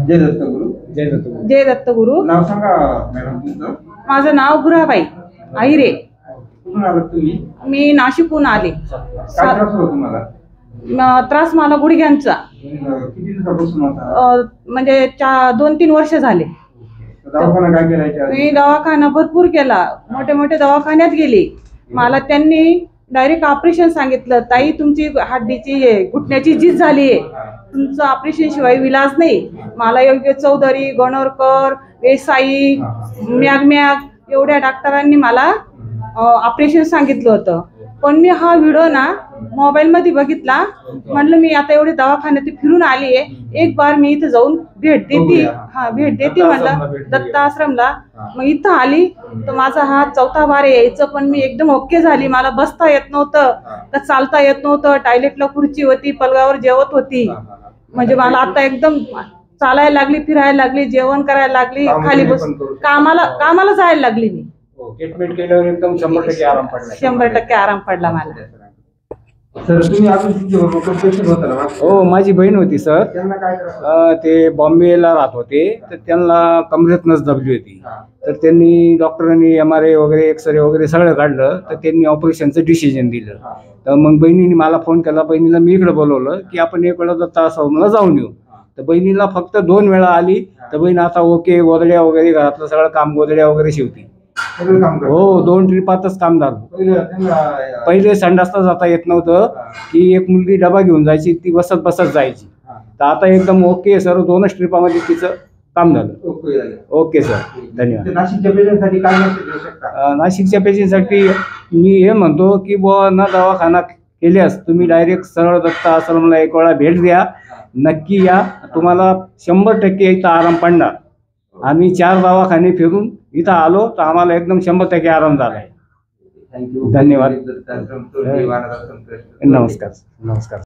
जय दत्तगुरु. जय दत्तगुरु. जय दत्तगुरु. नाव सांगा मॅडम तुमचं. माझं नाव गुराबाई आहिरे. कुठून आलात तुम्ही? मी नाशिकहून आले. काय त्रास होतो तुम्हाला? त्रास मला गुडघ्यांचा. किती दिवसापासून होता? म्हणजे 2-3 वर्ष झाले. दवाखाना काय केला? मी दवाखाना भरपूर केला, मोठे मोठे दवाखान्यात गेली. मला त्यांनी डायरेक्ट ऑपरेशन सांगितलं. ताई तुमची हड्डीची घुटण्याची झीज झाली आहे, तुमचं ऑपरेशन शिवाय विलाज नाही. मला योग्य चौधरी, गणोरकर, देसाई, मॅग एवढ्या डॉक्टरांनी मला ऑपरेशन सांगितलं होतं. पण मी हा व्हिडिओ ना मोबाईल मध्ये बघितला. म्हणलं मी आता एवढे दवाखान्यात फिरून आली आहे, एक बार मी इथं जाऊन भेट देते. भेट देते म्हणलं दत्त आश्रमला. मग इथं आली तर माझा हा 4था बार यायचं. पण मी एकदम ओके झाली. मला बसता येत नव्हतं, तर चालता येत नव्हतं. टॉयलेटला खुर्ची होती, पलगावर जेवत होती. म्हणजे मला आता एकदम चालायला लागली, फिरायला लागली, जेवण करायला लागली, खाली बस कामाला जायला लागली. मी ट्रीटमेंट केल्यावर एकदम 100% आराम पडला. 100% आराम पडला मला. सर तुम्ही अजून पेशंट होता ना? हो, माझी बहीण होती सर. त्यांना काय ते बॉम्बेला राहत होते, तर त्यांना कमरेत नस दबली होती. तर त्यांनी डॉक्टरांनी MRI वगैरे, एक्सरे वगैरे सगळं काढलं. तर त्यांनी ऑपरेशनचं डिसिजन दिलं. तर मग बहिणीने मला फोन केला. बहिणीला मी इकडे बोलवलं की आपण एक वेळा दत्त आश्रमला जाऊन येऊ. तर बहिणीला फक्त 2 वेळा आली. तर बहीण आता ओके, गोदड्या वगैरे घरातलं सगळं काम, गोदड्या वगैरे शिवती. हो, 2 ट्रिपातच काम झालं. पहिले संडासला जाता येत नव्हतं, की एक मुलगी डबा घेऊन जायची, ती बसत बसत जायची. तर आता एकदम ओके सर, 2च ट्रिपामध्ये तिचं काम झालं. ओके सर, धन्यवाद. नाशिकच्या पेशंटसाठी काय मेसेज देऊ शकता? नाशिकच्या पेशंटसाठी मी हे म्हणतो की बुवा न दवाखाना केल्यास तुम्ही डायरेक्ट सरळ दत्त आश्रमला एक वेळा भेट द्या. नक्की या, तुम्हाला 100% इथं आराम पडणार. आम्ही 4 दवाखाने फिरून इथं आलो, तर आम्हाला एकदम 100% आराम झाला आहे. धन्यवाद. धन्यवाद. नमस्कार. नमस्कार.